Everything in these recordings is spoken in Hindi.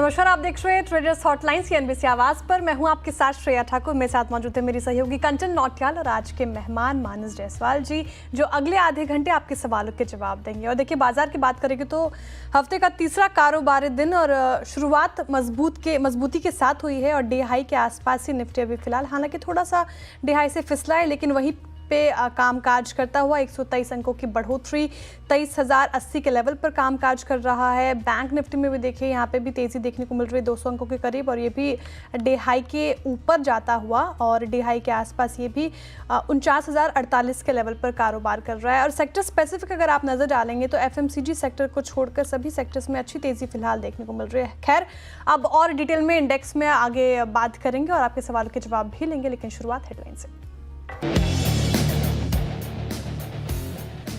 नमस्कार, आप देख रहे हैं ट्रेडर्स हॉटलाइन की एनबीसी आवाज पर। मैं हूं आपके साथ श्रेया ठाकुर। मेरे साथ मौजूद है मेरी सहयोगी कंचन नौटियाल और आज के मेहमान मानस जायसवाल जी, जो अगले आधे घंटे आपके सवालों के जवाब देंगे। और देखिए, बाजार की बात करेंगे तो हफ्ते का तीसरा कारोबारी दिन और शुरुआत मजबूती के साथ हुई है और डे हाई के आसपास ही निफ्टी अभी फिलहाल, हालांकि थोड़ा सा डे हाई से फिसला है, लेकिन वहीं पे कामकाज करता हुआ 123 अंकों की बढ़ोतरी 23,080 के लेवल पर कामकाज कर रहा है। बैंक निफ्टी में भी देखिए, यहाँ पे भी तेजी देखने को मिल रही है 200 अंकों के करीब, और ये भी डे हाई के ऊपर जाता हुआ और डे हाई के आसपास ये भी 49,048 के लेवल पर कारोबार कर रहा है। और सेक्टर स्पेसिफिक अगर आप नजर डालेंगे तो एफएमसीजी सेक्टर को छोड़कर सभी सेक्टर्स में अच्छी तेजी फिलहाल देखने को मिल रही है। खैर, अब और डिटेल में इंडेक्स में आगे बात करेंगे और आपके सवालों के जवाब भी लेंगे, लेकिन शुरुआत हेडलाइन से।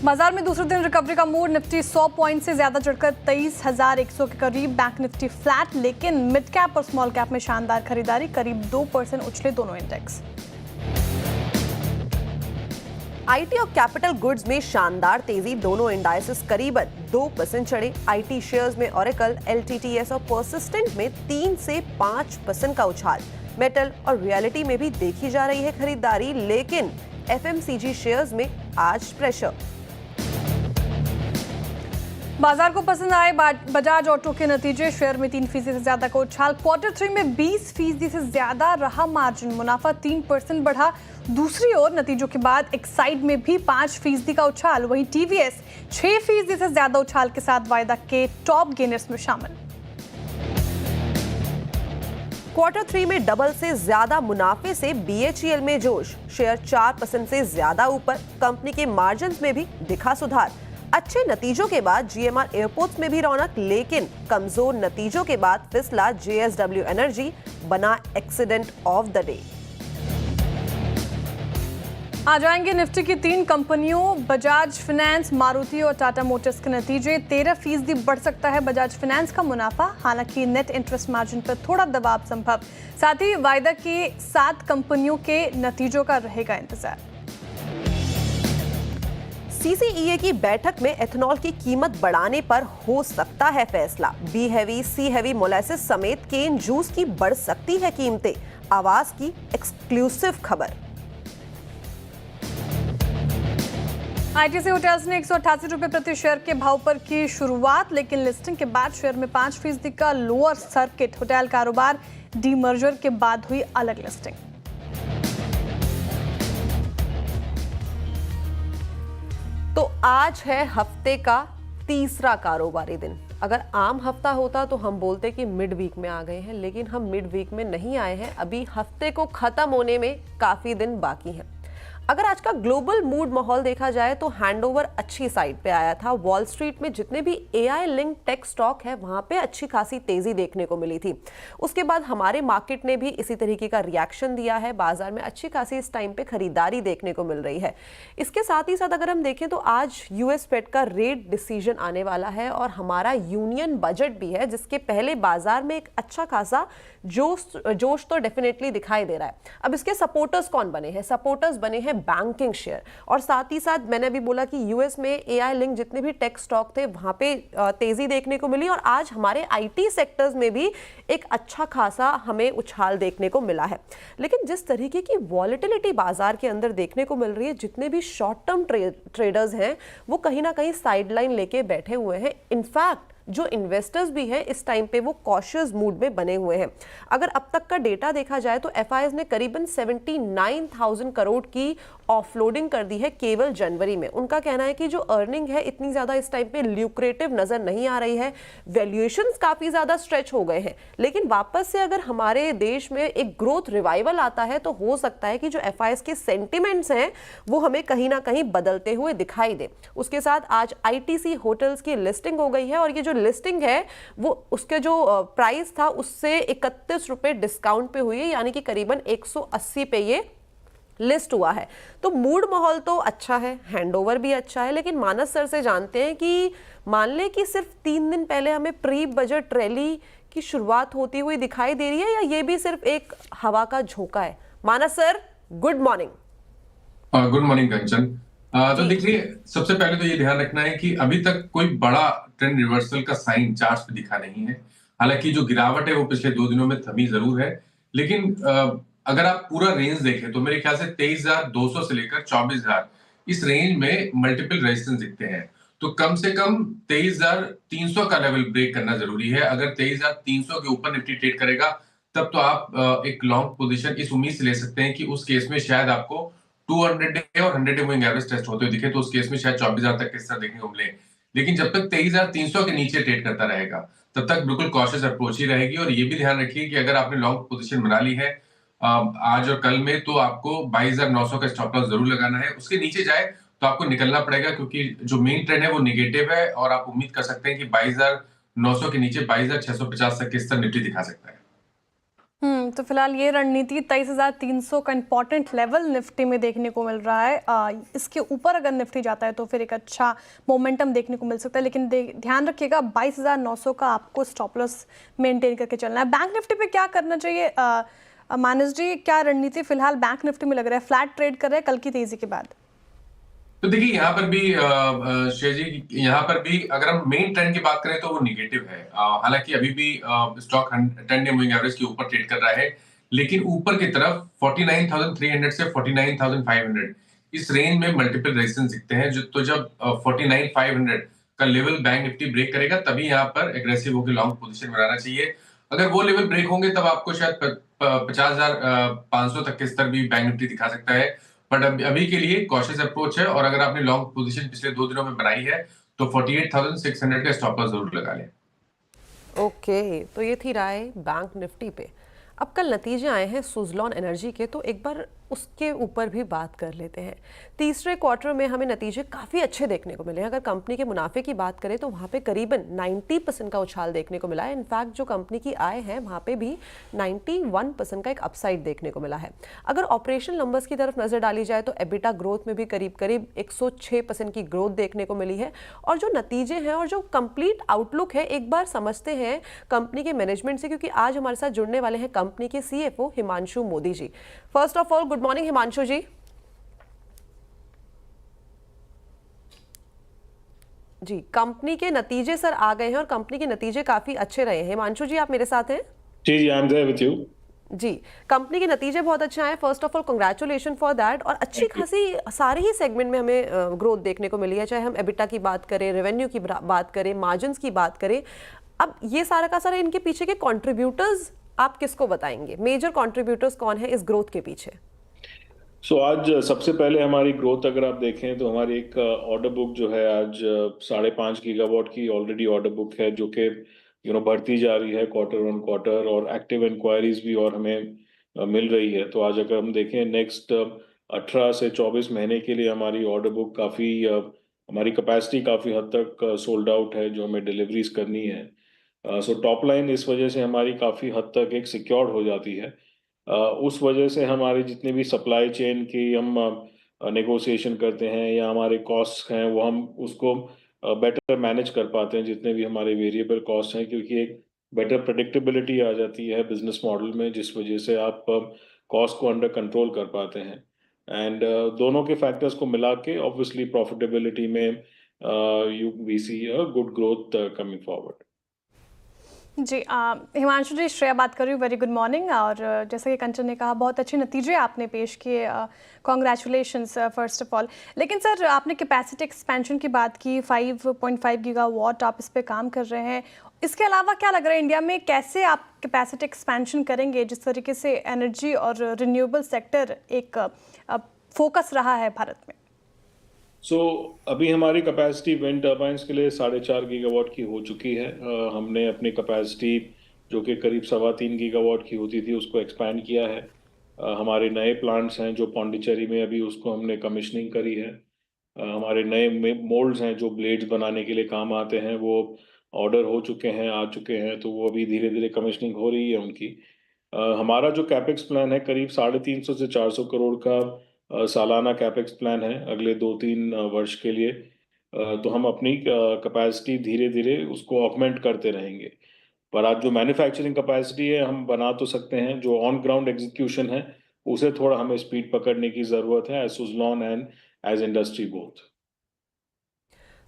बाजार में दूसरे दिन रिकवरी का मूड, निफ्टी 100 पॉइंट से ज्यादा चढ़कर 23,100 के करीब। बैंक निफ्टी फ्लैट, लेकिन मिड कैप और स्मॉल कैप में शानदार खरीदारी, करीब 2% उछले दोनों इंडेक्स। आईटी और कैपिटल गुड्स में शानदार तेजी, दोनों इंडाइसेस करीबन 2% चढ़े। आईटी शेयर्स में ओरेकल, एलटीटीएस और पर्सिस्टेंट में 3 से 5% का उछाल। मेटल और रियलिटी में भी देखी जा रही है खरीदारी, लेकिन एफएमसीजी शेयर्स में आज प्रेशर। बाजार को पसंद आए बजाज ऑटो के नतीजे, शेयर में 3% से ज्यादा का उछाल। क्वार्टर 3 में 20% से ज्यादा रहा मार्जिन, मुनाफा 3% बढ़ा। दूसरी ओर नतीजों के बाद एक्साइड में भी 5% का उछाल, वहीं टीवीएस 6% से ज्यादा उछाल के साथ वायदा के टॉप गेनर्स में शामिल। क्वार्टर 3 में डबल से ज्यादा मुनाफे से बीएचईएल में जोश, शेयर 4% से ज्यादा ऊपर। कंपनी के मार्जिन्स में भी दिखा सुधार। अच्छे नतीजों के बाद जीएमआर एयरपोर्ट्स में भी रौनक, लेकिन कमजोर नतीजों के बाद फिसला जेएसडब्ल्यू एनर्जी, बना एक्सीडेंट ऑफ द डे। आ जाएंगे निफ्टी की 3 कंपनियों, बजाज फाइनेंस, मारुति और टाटा मोटर्स के नतीजे। 13% बढ़ सकता है बजाज फाइनेंस का मुनाफा, हालांकि नेट इंटरेस्ट मार्जिन पर थोड़ा दबाव संभव। साथ ही वायदा की 7 कंपनियों के नतीजों का रहेगा इंतजार। सीसीईए की बैठक में एथेनॉल की कीमत बढ़ाने पर हो सकता है फैसला। बी हैवी, सी हैवी मोलेसिस समेत केन जूस की बढ़ सकती है कीमतें, आवाज की एक्सक्लूसिव खबर। आईटीसी होटल्स ने 188 रुपए प्रति शेयर के भाव पर की शुरुआत, लेकिन लिस्टिंग के बाद शेयर में 5% का लोअर सर्किट। होटल कारोबार डीमर्जर के बाद हुई अलग लिस्टिंग। तो आज है हफ्ते का तीसरा कारोबारी दिन। अगर आम हफ्ता होता तो हम बोलते कि मिड वीक में आ गए हैं, लेकिन हम मिड वीक में नहीं आए हैं। अभी हफ्ते को खत्म होने में काफी दिन बाकी हैं। अगर आज का ग्लोबल मूड माहौल देखा जाए तो हैंडओवर अच्छी साइड पे आया था। वॉल स्ट्रीट में जितने भी एआई लिंक टेक स्टॉक है वहां पे अच्छी खासी तेजी देखने को मिली थी। उसके बाद हमारे मार्केट ने भी इसी तरीके का रिएक्शन दिया है। बाजार में अच्छी खासी इस टाइम पे खरीदारी देखने को मिल रही है। इसके साथ ही साथ अगर हम देखें तो आज यूएस फेड का रेट डिसीजन आने वाला है और हमारा यूनियन बजट भी है, जिसके पहले बाजार में एक अच्छा खासा जोश तो डेफिनेटली दिखाई दे रहा है। अब इसके सपोर्टर्स कौन बने हैं? सपोर्टर्स बने हैं बैंकिंग शेयर, और साथ ही साथ मैंने अभी बोला कि यूएस में एआई लिंक जितने भी टेक स्टॉक थे वहां पे तेजी देखने को मिली, और आज हमारे आईटी सेक्टर्स में भी एक अच्छा खासा हमें उछाल देखने को मिला है। लेकिन जिस तरीके की वॉलेटिलिटी बाजार के अंदर देखने को मिल रही है, जितने भी शॉर्ट टर्म ट्रेडर्स हैं वो कहीं ना कहीं साइडलाइन लेके बैठे हुए हैं। इनफैक्ट जो इन्वेस्टर्स भी हैं इस टाइम पे वो कॉशियस मूड में बने हुए हैं। अगर अब तक का डेटा देखा जाए तो एफआईआईज ने करीबन 79,000 करोड़ की ऑफलोडिंग कर दी है केवल जनवरी में। उनका कहना है कि जो अर्निंग है इतनी ज्यादा इस टाइम पे ल्यूक्रेटिव नजर नहीं आ रही है, वैल्यूएशंस काफी ज्यादा स्ट्रेच हो गए हैं। लेकिन वापस से अगर हमारे देश में एक ग्रोथ रिवाइवल आता है तो हो सकता है कि जो एफआईआईज के सेंटिमेंट्स हैं वो हमें कहीं ना कहीं बदलते हुए दिखाई दे। उसके साथ आज आईटीसी होटल्स की लिस्टिंग हो गई है, और ये जो लिस्टिंग है वो उसके जो प्राइस था उससे 31 रुपए डिस्काउंट पे हुई है, यानी कि करीबन 180 पे ये लिस्ट हुआ है। तो मूड माहौल तो अच्छा है, हैंडओवर भी अच्छा है, लेकिन मानस सर से जानते हैं कि मान ले कि सिर्फ 3 दिन पहले हमें प्री बजट रैली की शुरुआत होती हुई दिखाई दे रही है, या ये भी सिर्फ एक हवा का झोंका है? Manas sir, good morning. Good morning Kanchan. तो देखिए, सबसे पहले तो ये ध्यान रखना है कि अभी तक कोई बड़ा ट्रेंड रिवर्सल का साइन चार्ट्स पे दिखा नहीं है। हालांकि जो गिरावट है वो पिछले 2 दिनों में थमी जरूर है, लेकिन अगर आप पूरा रेंज देखें तो मेरे ख्याल से 23,200 से लेकर 24,000 इस रेंज में मल्टीपल रेजिस्टेंस दिखते हैं। तो कम से कम 23,300 का लेवल ब्रेक करना जरूरी है। अगर 23,300 के ऊपर निफ्टी ट्रेड करेगा तब तो आप एक लॉन्ग पोजीशन इस उम्मीद से ले सकते हैं कि उस केस में शायद आपको 200 डे और 100 डे मूविंग एवरेज टेस्ट होते हुए दिखे, तो उस केस में शायद 24,000 तक किस तरह देखने को मिले। लेकिन जब तक 23,300 के नीचे ट्रेड करता रहेगा तब तक बिल्कुल कॉशियस अप्रोच ही रहेगी। और ये भी ध्यान रखिए कि अगर आपने लॉन्ग पोजीशन बना ली है आज और कल में, तो आपको 22,900 का स्टॉप लॉस जरूर लगाना है। उसके नीचे जाए तो आपको निकलना पड़ेगा, क्योंकि जो मेन ट्रेंड है वो निगेटिव है और आप उम्मीद कर सकते हैं कि 22,900 के नीचे 22,650 तक किस तरह निफ्टी दिखा सकता है। तो फिलहाल ये रणनीति 23,300 का इंपॉर्टेंट लेवल निफ्टी में देखने को मिल रहा है। इसके ऊपर अगर निफ्टी जाता है तो फिर एक अच्छा मोमेंटम देखने को मिल सकता है, लेकिन ध्यान रखिएगा 22,900 का आपको स्टॉप लॉस मेंटेन करके चलना है। बैंक निफ्टी पे क्या करना चाहिए मानस जी, क्या रणनीति फिलहाल बैंक निफ्टी में लग रहा है? फ्लैट ट्रेड कर रहे हैं कल की तेजी के बाद? तो देखिए यहाँ पर भी श्रेय जी, यहाँ पर भी अगर हम मेन ट्रेंड की बात करें तो वो निगेटिव है। हालांकि अभी भी स्टॉक 10 डे मूविंग एवरेज के ऊपर ट्रेड कर रहा है, लेकिन ऊपर की तरफ 49,300 से 49,500 इस रेंज में मल्टीपल रेजिस्टेंस दिखते हैं। तो जब 49,500 का लेवल बैंक निफ्टी ब्रेक करेगा तभी यहाँ पर एग्रेसिव होकर लॉन्ग पोजीशन बनाना चाहिए। अगर वो लेवल ब्रेक होंगे तब आपको शायद 50,500 तक के स्तर भी बैंक निफ्टी दिखा सकता है। बट अभी के लिए कॉशियस अप्रोच है, और अगर आपने लॉन्ग पोजीशन पिछले 2 दिनों में बनाई है तो 48,600 का स्टॉप लॉस जरूर लगा लें। ओके, तो ये थी राय बैंक निफ्टी पे। अब कल नतीजे आए हैं सुज़लॉन एनर्जी के, तो एक बार उसके ऊपर भी बात कर लेते हैं। तीसरे क्वार्टर में हमें नतीजे काफ़ी अच्छे देखने को मिले हैं। अगर कंपनी के मुनाफे की बात करें तो वहाँ पे करीबन 90% का उछाल देखने को मिला है। इनफैक्ट जो कंपनी की आय है वहाँ पे भी 91% का एक अपसाइड देखने को मिला है। अगर ऑपरेशनल नंबर्स की तरफ नज़र डाली जाए तो एबिटा ग्रोथ में भी करीब करीब 106% की ग्रोथ देखने को मिली है। और जो नतीजे हैं और जो कंप्लीट आउटलुक है, एक बार समझते हैं कंपनी के मैनेजमेंट से, क्योंकि आज हमारे साथ जुड़ने वाले हैं कंपनी के CFO Himanshu Modi ji. First of all good morning Himanshu ji. जी, कंपनी के नतीजे सर आ गए हैं और कंपनी के नतीजे काफी अच्छे रहे हैं। हिमांशु जी, आप मेरे साथ हैं? जी जी, I am there with you. जी, कंपनी के नतीजे बहुत अच्छे आए। First of all congratulation for that. और अच्छी खासी सारे ही सेगमेंट में हमें ग्रोथ देखने को मिली है, चाहे हम एबिटा की बात करें, रेवेन्यू की बात करें, मार्जिन्स की बात करें। अब ये सारा का सारा इनके पीछे के कंट्रीब्यूटर्स आप किसको बताएंगे? मेजर कंट्रीब्यूटर्स कौन है इस ग्रोथ के पीछे? आज सबसे पहले हमारी ग्रोथ अगर आप देखें तो हमारी एक ऑर्डर बुक जो है आज 5.5 गीगावाट की ऑलरेडी ऑर्डर बुक है, जो कि बढ़ती जा रही है क्वार्टर ऑन क्वार्टर, और एक्टिव इंक्वायरीज भी और हमें मिल रही है। तो आज अगर हम देखें नेक्स्ट 18 से 24 महीने के लिए हमारी ऑर्डर बुक काफ़ी हमारी कैपेसिटी काफ़ी हद तक सोल्ड आउट है जो हमें डिलीवरीज करनी है। सो टॉप लाइन इस वजह से हमारी काफ़ी हद तक एक सिक्योर्ड हो जाती है। उस वजह से हमारे जितने भी सप्लाई चेन की हम नेगोशिएशन करते हैं या हमारे कॉस्ट हैं, वो हम उसको बेटर मैनेज कर पाते हैं, जितने भी हमारे वेरिएबल कॉस्ट हैं, क्योंकि एक बेटर प्रेडिक्टेबिलिटी आ जाती है बिजनेस मॉडल में, जिस वजह से आप कॉस्ट को अंडर कंट्रोल कर पाते हैं। एंड दोनों के फैक्टर्स को मिला के ऑब्वियसली प्रॉफिटेबिलिटी में we see a good growth coming forward. जी, हिमांशु जी, श्रेया बात कर रही हूँ। Very good morning. और जैसा कि कंचन ने कहा, बहुत अच्छे नतीजे आपने पेश किए, कॉन्ग्रेचुलेशंस फर्स्ट ऑफ ऑल। लेकिन सर, आपने कैपेसिटी एक्सपेंशन की बात की, 5.5 गीगावाट आप इस पे काम कर रहे हैं। इसके अलावा क्या लग रहा है इंडिया में कैसे आप कैपेसिटी एक्सपेंशन करेंगे, जिस तरीके से एनर्जी और रिन्यूएबल सेक्टर एक फोकस रहा है भारत में? अभी हमारी कैपेसिटी विंड टर्बाइंस के लिए 4.5 गीगावाट की हो चुकी है। हमने अपनी कैपेसिटी जो कि करीब 3.25 गीगावाट की होती थी उसको एक्सपैंड किया है। हमारे नए प्लांट्स हैं जो पौंडीचेरी में, अभी उसको हमने कमिश्निंग करी है। हमारे नए मोल्ड्स हैं जो ब्लेड्स बनाने के लिए काम आते हैं, वो ऑर्डर हो चुके हैं, आ चुके हैं, तो वो अभी धीरे धीरे कमिश्निंग हो रही है उनकी। हमारा जो कैपेक्स प्लान है करीब 350 से 400 करोड़ का सालाना कैपेक्स प्लान है अगले 2-3 वर्ष के लिए। तो हम अपनी कैपेसिटी धीरे धीरे उसको ऑगमेंट करते रहेंगे। पर आज जो मैन्युफैक्चरिंग कैपेसिटी है हम बना तो सकते हैं, जो ऑन ग्राउंड एग्जीक्यूशन है उसे थोड़ा हमें स्पीड पकड़ने की ज़रूरत है, as Suzlon and as industry both.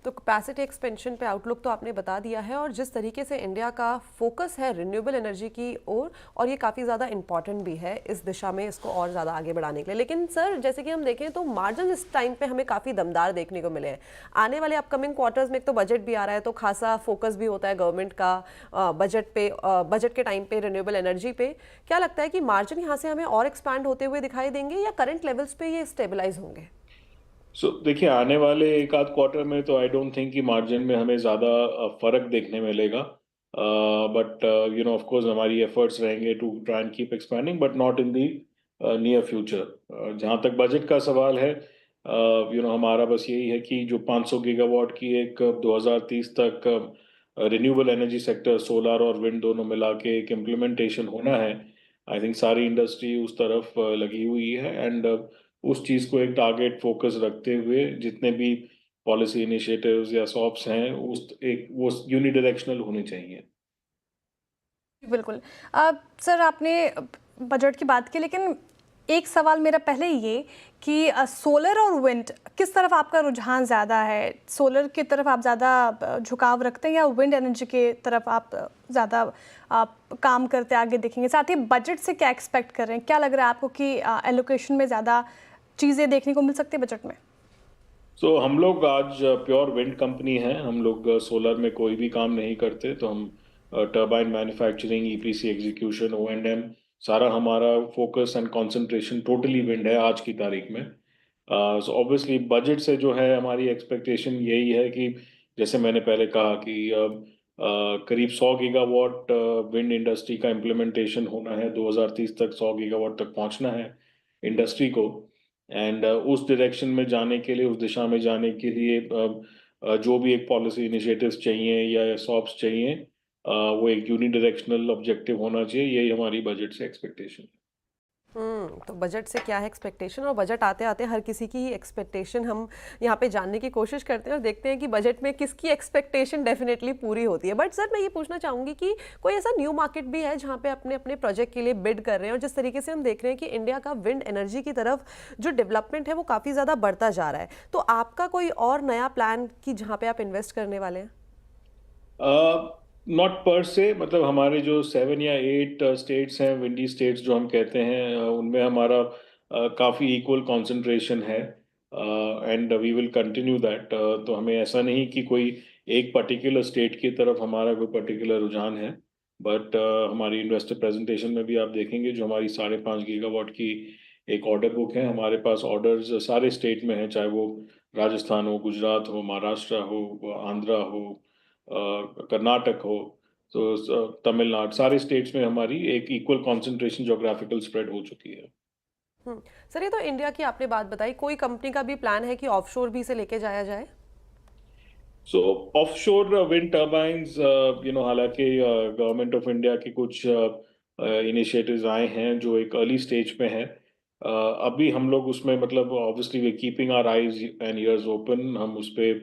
तो कैपेसिटी एक्सपेंशन पे आउटलुक तो आपने बता दिया है, और जिस तरीके से इंडिया का फोकस है रिन्यूएबल एनर्जी की ओर, और ये काफ़ी ज़्यादा इंपॉर्टेंट भी है इस दिशा में इसको और ज़्यादा आगे बढ़ाने के लिए। लेकिन सर जैसे कि हम देखें तो मार्जिन इस टाइम पे हमें काफ़ी दमदार देखने को मिले हैं। आने वाले अपकमिंग क्वार्टर्स में एक तो बजट भी आ रहा है, तो खासा फोकस भी होता है गवर्नमेंट का बजट के टाइम पे रिन्यूएबल एनर्जी पे। क्या लगता है कि मार्जिन यहाँ से हमें और एक्सपैंड होते हुए दिखाई देंगे या करंट लेवल्स पे ये स्टेबलाइज होंगे? देखिए, आने वाले एक आध क्वार्टर में तो आई डोंट थिंक कि मार्जिन में हमें ज़्यादा फर्क देखने मिलेगा, बट ऑफ कोर्स हमारी एफर्ट्स रहेंगे to try and keep expanding, but not in the near future. जहाँ तक बजट का सवाल है, हमारा बस यही है कि जो 500 गीगावाट की एक 2030 तक रिन्यूएबल एनर्जी सेक्टर, सोलर और विंड दोनों मिला के एक इम्प्लीमेंटेशन होना है। आई थिंक सारी इंडस्ट्री उस तरफ लगी हुई है, एंड उस चीज़ को एक टारगेट फोकस रखते हुए जितने भी पॉलिसी इनिशिएटिव्स या सॉप्स हैं वो यूनिडायरेक्शनल होने चाहिए। बिल्कुल। सर आपने बजट की बात की, लेकिन एक सवाल मेरा पहले ये कि सोलर और विंड किस तरफ आपका रुझान ज़्यादा है? सोलर की तरफ आप ज़्यादा झुकाव रखते हैं या विंड एनर्जी की तरफ आप ज़्यादा काम करते आगे देखेंगे? साथ ही बजट से क्या एक्सपेक्ट कर रहे हैं? क्या लग रहा है आपको कि एलोकेशन में ज़्यादा चीज़ें देखने को मिल सकती है बजट में? हम लोग आज प्योर विंड कंपनी हैं। हम लोग सोलर में कोई भी काम नहीं करते, तो हम turbine manufacturing, EPC execution, O&M, सारा हमारा focus and concentration totally wind है आज की तारीख में। ऑब्वियसली बजट से जो है हमारी एक्सपेक्टेशन यही है कि जैसे मैंने पहले कहा कि करीब 100 गीगावाट विंड इंडस्ट्री का इम्प्लीमेंटेशन होना है। 2030 तक 100 गीगावाट तक पहुंचना है इंडस्ट्री को, एंड उस डायरेक्शन में जाने के लिए, उस दिशा में जाने के लिए जो भी एक पॉलिसी इनिशिएटिव्स चाहिए या सॉप्स चाहिए, वो एक यूनिडायरेक्शनल ऑब्जेक्टिव होना चाहिए। यही हमारी बजट से एक्सपेक्टेशन है। तो बजट से क्या है एक्सपेक्टेशन, और बजट आते आते हर किसी की एक्सपेक्टेशन हम यहाँ पे जानने की कोशिश करते हैं और देखते हैं कि बजट में किसकी एक्सपेक्टेशन डेफिनेटली पूरी होती है। बट सर मैं ये पूछना चाहूँगी कि कोई ऐसा न्यू मार्केट भी है जहाँ पे अपने अपने प्रोजेक्ट के लिए बिड कर रहे हैं, और जिस तरीके से हम देख रहे हैं कि इंडिया का विंड एनर्जी की तरफ जो डेवलपमेंट है वो काफ़ी ज़्यादा बढ़ता जा रहा है, तो आपका कोई और नया प्लान कि जहाँ पे आप इन्वेस्ट करने वाले हैं? नॉट पर से, मतलब हमारे जो 7 या 8 स्टेट्स हैं, विंडी स्टेट्स जो हम कहते हैं, उनमें हमारा काफ़ी इक्वल कंसंट्रेशन है, and we will continue that. तो हमें ऐसा नहीं कि कोई एक पर्टिकुलर स्टेट की तरफ हमारा कोई पर्टिकुलर रुझान है, बट हमारी इन्वेस्टर प्रेजेंटेशन में भी आप देखेंगे जो हमारी 5.5 गीगावाट की एक ऑर्डर बुक है। हमारे पास ऑर्डर्स सारे स्टेट में हैं, चाहे वो राजस्थान हो, गुजरात हो, महाराष्ट्र हो, आंध्रा हो, कर्नाटक हो, तो तमिलनाडु, सारे स्टेट्स में हमारी एक इक्वल कंसंट्रेशन ज्योग्राफिकल स्प्रेड हो चुकी है। सर ये तो इंडिया की आपने बात बताई, कोई कंपनी का भी प्लान है कि ऑफशोर भी इसे लेके जाया जाए? ऑफशोर विंड टर्बाइंस, हालांकि गवर्नमेंट ऑफ इंडिया की कुछ इनिशिएटिव्स आए हैं जो एक अर्ली स्टेज पे हैं। अभी हम लोग उसमें, मतलब obviously we keeping our eyes and ears open, हम उस पे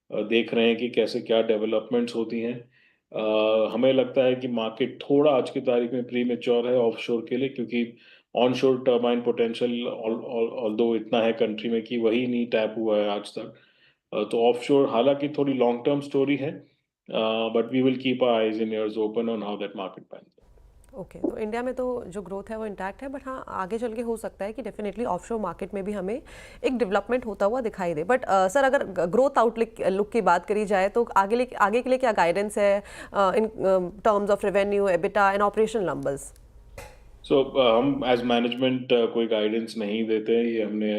देख रहे हैं कि कैसे क्या डेवलपमेंट्स होती हैं। हमें लगता है कि मार्केट थोड़ा आज की तारीख में प्री मेच्योर है ऑफशोर के लिए, क्योंकि ऑनशोर टर्बाइन पोटेंशियल ऑल्दो इतना है कंट्री में कि वही नहीं टैप हुआ है आज तक। तो ऑफशोर हालांकि थोड़ी लॉन्ग टर्म स्टोरी है, but we will keep our eyes and ears open on how that market pans out. Okay, तो इंडिया में तो जो ग्रोथ है वो इंटैक्ट है, बट हाँ आगे चल के हो सकता है कि डेफिनेटली ऑफशोर मार्केट में भी हमें एक डेवलपमेंट होता हुआ दिखाई दे। बट सर अगर ग्रोथ आउटलुक की बात करी जाए तो आगे के लिए क्या गाइडेंस है in terms of revenue, EBITDA and operational numbers? हम एज मैनेजमेंट कोई गाइडेंस नहीं देते हैं। ये हमने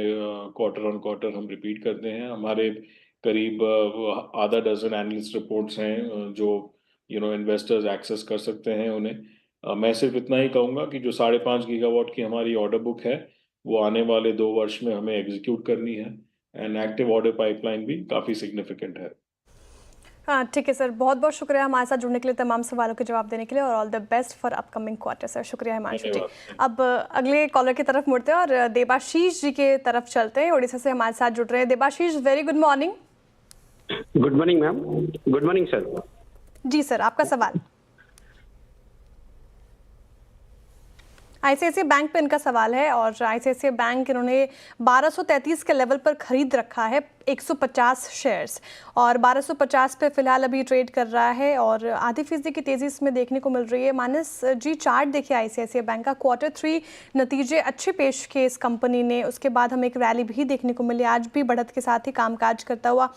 क्वार्टर ऑन क्वार्टर हम रिपीट करते हैं। हमारे करीब आधा डजन एनालिस्ट रिपोर्ट्स हैं, जो इन्वेस्टर्स एक्सेस कर सकते हैं उन्हें। मैं सिर्फ इतना ही कहूँगा कि जो 5.5 गीगावाट की हमारी ऑर्डर बुक है, वो आने वाले 2 वर्ष में हमें एग्जीक्यूट करनी है, एंड एक्टिव ऑर्डर पाइपलाइन भी काफ़ी सिग्निफिकेंट है। हाँ ठीक है सर, बहुत बहुत शुक्रिया हमारे साथ जुड़ने के लिए, तमाम सवालों के जवाब देने के लिए, और all the best for upcoming quarter sir. शुक्रिया हिमांशु जी। अब अगले कॉलर की तरफ मुड़ते हैं और देबाशीष जी के तरफ चलते हैं, उड़ीसा से हमारे साथ जुड़ रहे हैं। Debashish, very good morning. Good morning ma'am. Good morning sir. जी सर, आपका सवाल। आईसीआईसीआई बैंक पे इनका सवाल है और आईसीआईसीआई बैंक इन्होंने 1233 के लेवल पर खरीद रखा है 150 शेयर्स और 1250 पे फिलहाल अभी ट्रेड कर रहा है और आधी फीसदी की तेज़ी इसमें देखने को मिल रही है। मानस जी, चार्ट देखिए आईसीआईसीआई बैंक का, Q3 नतीजे अच्छे पेश किए इस कंपनी ने, उसके बाद हमें एक रैली भी देखने को मिली, आज भी बढ़त के साथ ही कामकाज करता हुआ।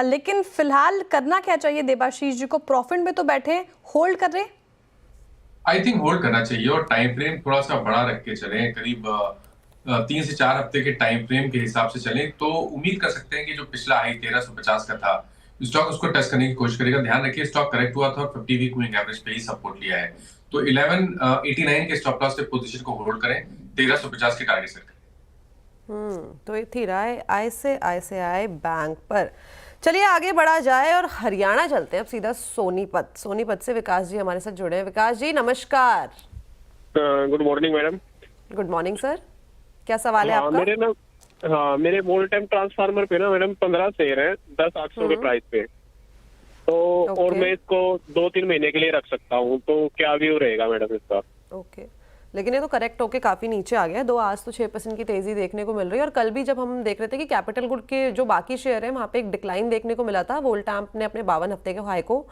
लेकिन फिलहाल करना क्या चाहिए देबाशीष जी को? प्रॉफिट में तो बैठे, होल्ड कर रहे? आई थिंक होल्ड करना चाहिए और टाइम फ्रेम थोड़ा सा बड़ा रख के चलें, करीब 3 से 4 हफ्ते के टाइम फ्रेम के हिसाब से चलें तो उम्मीद कर सकते हैं कि जो पिछला हाई 1350 का था स्टॉक उसको टच करने की कोशिश करेगा। ध्यान रखिए स्टॉक करेक्ट हुआ था और 50 वीक मूविंग एवरेज पे ही सपोर्ट लिया है, तो 1189 के स्टॉप लॉस से पोजीशन को होल्ड करें, 1350 के टारगेट सेट करें। तो ये थी राय आईसीआईसीआई बैंक पर। चलिए आगे बढ़ा जाए और हरियाणा चलते हैं अब सीधा सोनीपत से विकास जी हमारे साथ जुड़े हैं। विकास जी नमस्कार। Good morning madam. Good morning sir, क्या सवाल है आपका? मेरे वोल टाइम ट्रांसफार्मर पे ना मैडम 15 शेयर है 10,800 के प्राइस पे, तो और मैं इसको 2-3 महीने के लिए रख सकता हूँ, तो क्या व्यू रहेगा मैडम इसका? ओके, लेकिन ये तो करेक्ट होके काफी नीचे आ गया, आज तो 6% की तेजी देखने को मिल रही है। और कल भी जब हम देख रहे थे कि कैपिटल गुड के जो बाकी शेयर है वहां पे एक डिक्लाइन देखने को मिला था, वोल्टाम्प ने अपने 52 हफ्ते के हाई को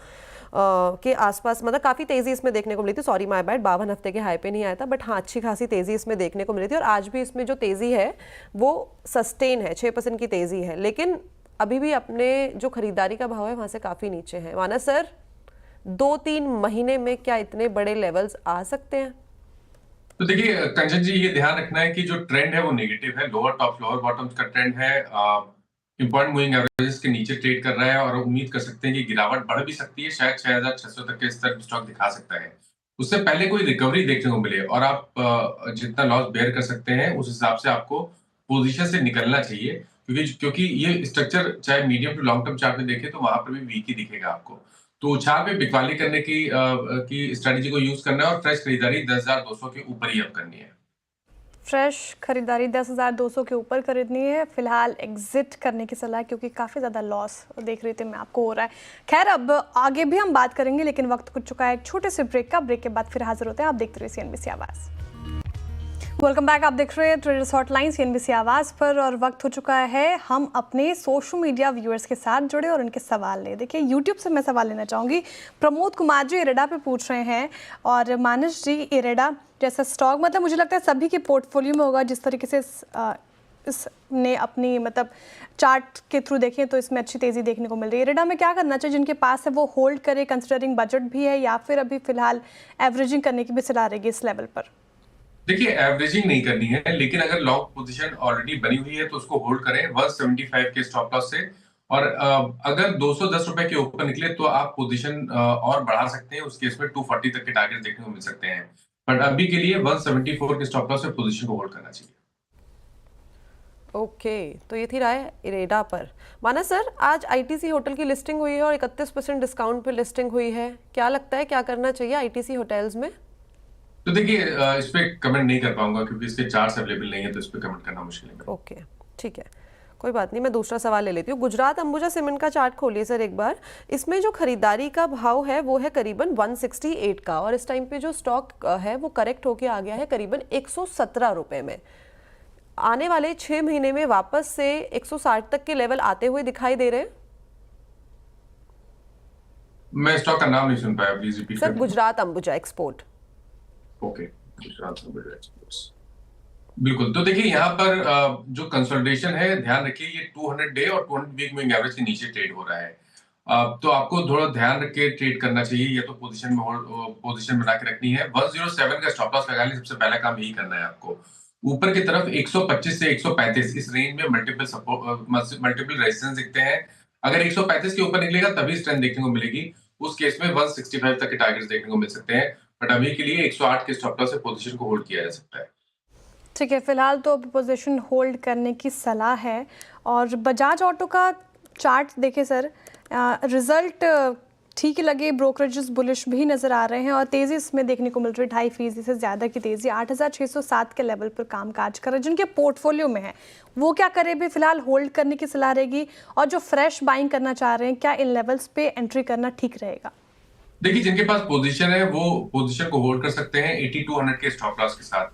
के आसपास, मतलब काफी तेजी इसमें देखने को मिली थी। सॉरी माय बैड, 52 हफ्ते के हाई पे नहीं आया था, बट हाँ अच्छी खासी तेजी इसमें देखने को मिली थी। और आज भी इसमें जो तेजी है वो सस्टेन है, 6% की तेजी है, लेकिन अभी भी अपने जो खरीदारी का भाव है वहां से काफी नीचे है। माना सर 2-3 महीने में क्या इतने बड़े लेवल्स आ सकते हैं? तो देखिए कंचन जी, ये ध्यान रखना है कि जो ट्रेंड है वो नेगेटिव है, लोअर टॉप लोअर बॉटम्स का ट्रेंड है, इंपॉर्टेंट मूविंग एवरेजेस के नीचे ट्रेड कर रहा है और उम्मीद कर सकते हैं कि गिरावट बढ़ भी सकती है, शायद 6600 तक के स्तर स्टॉक दिखा सकता है। उससे पहले कोई रिकवरी देखने को मिले और आप जितना लॉस बेयर कर सकते हैं उस हिसाब से आपको पोजीशन से निकलना चाहिए, क्योंकि ये स्ट्रक्चर चाहे medium to long term chart में देखें तो वहां पर भी वीक ही दिखेगा आपको। तो उछाल पे बिकवाली करने की स्ट्रेटेजी को यूज करना है और फ्रेश खरीदारी 10,200 के ऊपर ही अब करनी है। फ्रेश खरीदारी 10,200 के ऊपर खरीदनी है, फिलहाल एग्जिट करने की सलाह, क्योंकि काफ़ी ज़्यादा लॉस देख रही थी मैं आपको हो रहा है। खैर अब आगे भी हम बात करेंगे, लेकिन वक्त कुछ चुका है एक छोटे से ब्रेक का। ब्रेक के बाद फिर हाजिर होते हैं, आप देखते रहिए CNBC आवाज़। वेलकम बैक, आप देख रहे हैं ट्रेडर्स हॉटलाइन CNBC आवाज़ पर और वक्त हो चुका है हम अपने सोशल मीडिया व्यूअर्स के साथ जुड़े और उनके सवाल ले। देखिए यूट्यूब से मैं सवाल लेना चाहूँगी। प्रमोद कुमार जी इरेडा पे पूछ रहे हैं और मानस जी इरेडा जैसा स्टॉक मतलब मुझे लगता है सभी के पोर्टफोलियो में होगा, जिस तरीके से इसने अपनी मतलब चार्ट के थ्रू देखें तो इसमें अच्छी तेज़ी देखने को मिल रही है। इरेडा में क्या करना चाहिए? जिनके पास है वो होल्ड करे कंसिडरिंग बजट भी है, या फिर अभी फिलहाल एवरेजिंग करने की भी सलाह रहेगी इस लेवल पर? देखिए एवरेजिंग नहीं करनी है, लेकिन अगर लॉन्ग पोजीशन ऑलरेडी बनी हुई है तो उसको होल्ड करें 175 के स्टॉप लॉस से, और अगर 210 रुपए के ऊपर निकले तो आप पोजीशन और बढ़ा सकते हैं, उस केस में 240 तक के टारगेट देखने को मिल सकते हैं, बट अभी के लिए 174 के स्टॉप लॉस से पोजीशन को होल्ड करना चाहिए। ओके, तो ये थी राय इरेडा पर। माना सर आज ITC होटल की लिस्टिंग हुई है और 31% डिस्काउंट पे लिस्टिंग हुई है, क्या लगता है क्या करना चाहिए ITC होटल्स में? तो देखिए इस पे कमेंट नहीं कर पाऊंगा क्योंकि इसके चार्ट्स अवेलेबल नहीं है, तो इस पे कमेंट करना मुश्किल है। ओके ठीक है, कोई बात नहीं, मैं दूसरा सवाल ले लेती हूँ। गुजरात अंबुजा सीमेंट का चार्ट खोलिए सर एक बार। इसमें जो खरीदारी का भाव है वो है करीबन 168 का, और इस टाइम पे जो स्टॉक है वो करेक्ट होके आ गया है करीबन 117 रुपए में। आने वाले 6 महीने में वापस से 160 तक के लेवल आते हुए दिखाई दे रहे हैं? मैं स्टॉक का नाम नहीं सुन पाया, please repeat sir Gujarat Ambuja export. Okay, Gujarat Ambuja exports, बिल्कुल। तो देखिए यहाँ पर जो कंसोलिडेशन है, ध्यान रखिए ये 200 डे और 200 वीक मूविंग एवरेज के नीचे ट्रेड हो रहा है, तो आपको थोड़ा ध्यान रख के ट्रेड करना चाहिए, या तो पोजीशन बना के रखनी है। 107 का स्टॉप लॉस लगा ली, सबसे पहला काम यही करना है आपको। ऊपर की तरफ 125 से 135 इस रेंज में मल्टीपल रेजिस्टेंस दिखते हैं। अगर 135 के ऊपर निकलेगा तभी स्ट्रेंथ देखने को मिलेगी, उस केस में 165 तक के टारगेट्स देखने को मिल सकते हैं, बट अभी के लिए 108 के स्टॉप लॉस से पोजीशन को होल्ड किया जा सकता है। ठीक है, फिलहाल तो पोजीशन होल्ड करने की सलाह है। और बजाज ऑटो का चार्ट देखें सर, रिजल्ट ठीक लगे, ब्रोकरेजेस बुलिश भी नज़र आ रहे हैं और तेज़ी इसमें देखने को मिल रही है, 2.5% से ज़्यादा की तेज़ी 8607 के लेवल पर कामकाज कर रहे हैं। जिनके पोर्टफोलियो में है वो क्या करे? भी फिलहाल होल्ड करने की सलाह रहेगी, और जो फ्रेश बाइंग करना चाह रहे हैं क्या इन लेवल्स पे एंट्री करना ठीक रहेगा? देखिए, जिनके पास पोजीशन है वो पोजीशन को होल्ड कर सकते हैं 8200 के स्टॉप लॉस के साथ।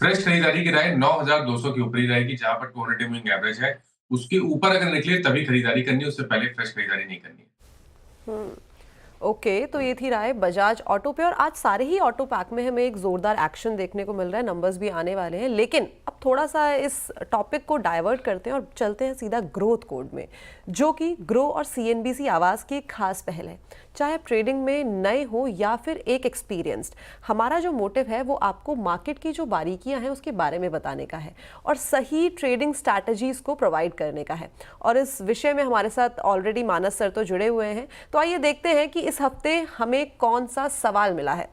फ्रेश खरीदारी की राय 9200 के ऊपर ही रहेगी, जहां पर 200 डे मूविंग एवरेज है। उसके ऊपर अगर निकले तभी खरीदारी करनी है, उससे पहले फ्रेश खरीदारी नहीं करनी है। ओके, तो ये थी राय बजाज ऑटो पे। और आज सारे ही ऑटो पैक में हमें एक जोरदार एक्शन देखने को मिल रहा है, नंबर्स भी आने वाले हैं। लेकिन अब थोड़ा सा इस टॉपिक को डाइवर्ट करते हैं और चलते हैं सीधा ग्रोथ कोड में, जो कि ग्रो और सीएनबीसी आवाज़ की एक खास पहल है। चाहे आप ट्रेडिंग में नए हो या फिर एक एक्सपीरियंस्ड, हमारा जो मोटिव है वो आपको मार्केट की जो बारीकियां हैं उसके बारे में बताने का है और सही ट्रेडिंग स्ट्रैटेजीज को प्रोवाइड करने का है। और इस विषय में हमारे साथ ऑलरेडी मानस सर तो जुड़े हुए हैं, तो आइए देखते हैं कि इस हफ्ते हमें कौन सा सवाल मिला है।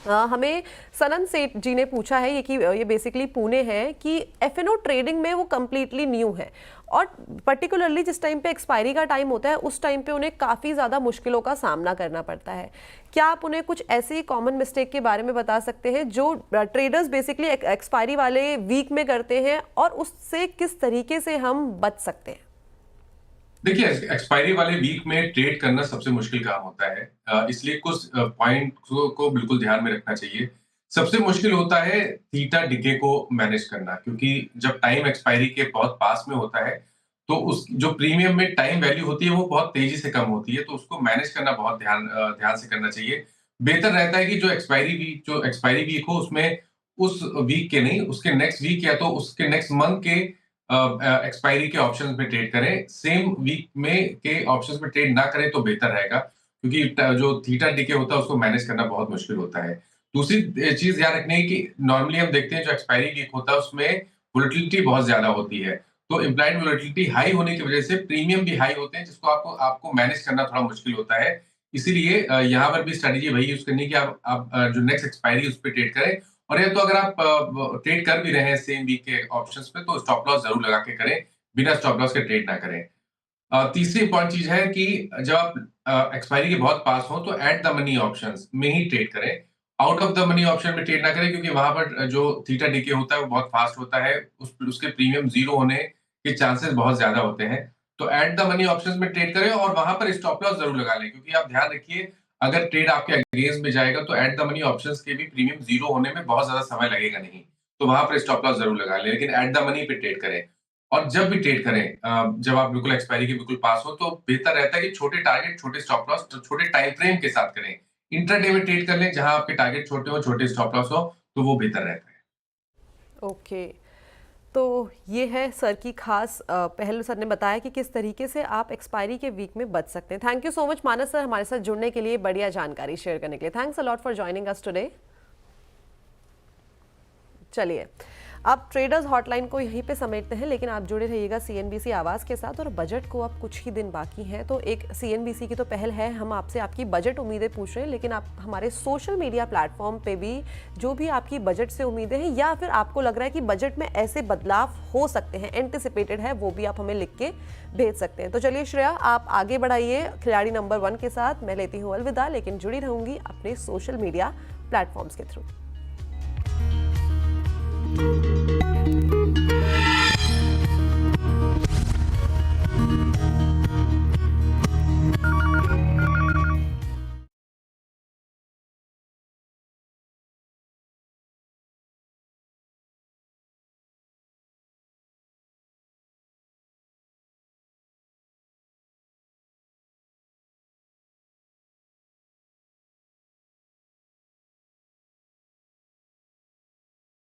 हमें सनन सेठ जी ने पूछा है ये बेसिकली पुणे है कि एफएनओ ट्रेडिंग में वो कम्प्लीटली न्यू है और पर्टिकुलरली जिस टाइम पे एक्सपायरी का टाइम होता है उस टाइम पे उन्हें काफ़ी ज़्यादा मुश्किलों का सामना करना पड़ता है। क्या आप उन्हें कुछ ऐसी कॉमन मिस्टेक के बारे में बता सकते हैं जो ट्रेडर्स बेसिकली एक्सपायरी वाले वीक में करते हैं और उससे किस तरीके से हम बच सकते हैं? देखिए, एक्सपायरी वाले वीक में ट्रेड करना सबसे मुश्किल काम होता है, इसलिए कुछ पॉइंट को बिल्कुल ध्यान में रखना चाहिए। सबसे मुश्किल होता है थीटा डिके को मैनेज करना, क्योंकि जब टाइम एक्सपायरी के बहुत पास में होता है तो उस जो प्रीमियम में टाइम वैल्यू होती है वो बहुत तेजी से कम होती है, तो उसको मैनेज करना बहुत ध्यान से करना चाहिए। बेहतर रहता है कि जो एक्सपायरी वीक हो उसमें उस वीक के नहीं, उसके नेक्स्ट वीक या तो उसके नेक्स्ट मंथ के एक्सपायरी के ऑप्शंस में ट्रेड करें। सेम वीक में के ऑप्शंस में ट्रेड ना करें तो बेहतर रहेगा, क्योंकि जो थीटा डिके होता है उसको मैनेज करना बहुत मुश्किल होता है। दूसरी चीज ध्यान रखनी है कि नॉर्मली हम देखते हैं जो एक्सपायरी वीक होता है उसमें वोलेटिलिटी बहुत ज्यादा होती है, तो इम्प्लाइड वोलेटिलिटी हाई होने की वजह से प्रीमियम भी हाई होते हैं, जिसको आपको मैनेज करना थोड़ा मुश्किल होता है। इसीलिए यहाँ पर भी स्ट्रेटेजी वही यूज करनी है कि आप जो नेक्स्ट एक्सपायरी उस पर ट्रेड करें, और या तो अगर आप ट्रेड कर भी रहे हैं सेम वीक के ऑप्शंस पे तो स्टॉप लॉस जरूर लगा के करें, बिना स्टॉप लॉस के ट्रेड ना करें। तीसरी इंपॉर्टेंट चीज है कि जब आप एक्सपायरी के बहुत पास हो तो एट द मनी ऑप्शंस में ही ट्रेड करें, out of the money option में ट्रेड ना करें, क्योंकि वहां पर जो थीटा डिके होता है वो बहुत फास्ट होता है, उसके प्रीमियम जीरो होने के चांसेस बहुत ज्यादा होते हैं। तो एट द मनी ऑप्शंस में ट्रेड करें और वहां पर स्टॉप लॉस जरूर लगा लें, क्योंकि आप ध्यान रखिए अगर ट्रेड आपके अगेंस्ट में जाएगा तो एट द मनी ऑप्शंस के भी प्रीमियम जीरो होने में बहुत ज्यादा समय लगेगा नहीं, तो वहां पर स्टॉप लॉस जरूर लगा लें, लेकिन एट द मनी पे ट्रेड करें। और जब भी ट्रेड करें, जब आप बिल्कुल एक्सपायरी के बिल्कुल पास हो तो बेहतर रहता है कि छोटे टारगेट, छोटे स्टॉप लॉस, छोटे टाइम फ्रेम के साथ करें। इंट्राडे में ट्रेड कर लें, जहां आपके टारगेट छोटे हो, छोटे स्टॉप लॉस हो, तो वो बेहतर रहता है। ओके, तो ये है सर की खास पहल। सर ने बताया कि किस तरीके से आप एक्सपायरी के वीक में बच सकते हैं। Thank you so much Manas sir, हमारे साथ जुड़ने के लिए, बढ़िया जानकारी शेयर करने के लिए। Thanks a lot for joining us today. चलिए, अब ट्रेडर्स हॉटलाइन को यहीं पे समेटते हैं, लेकिन आप जुड़े रहिएगा सीएनबीसी आवाज़ के साथ। और बजट को अब कुछ ही दिन बाकी हैं, तो एक सीएनबीसी की तो पहल है, हम आपसे आपकी बजट उम्मीदें पूछ रहे हैं, लेकिन आप हमारे सोशल मीडिया प्लेटफॉर्म पे भी जो भी आपकी बजट से उम्मीदें हैं या फिर आपको लग रहा है कि बजट में ऐसे बदलाव हो सकते हैं, एंटिसिपेटेड है, वो भी आप हमें लिख के भेज सकते हैं। तो चलिए श्रेया, आप आगे बढ़ाइए खिलाड़ी नंबर 1 के साथ। मैं लेती हूँ अलविदा, लेकिन जुड़ी रहूंगी अपने सोशल मीडिया प्लेटफॉर्म्स के थ्रू।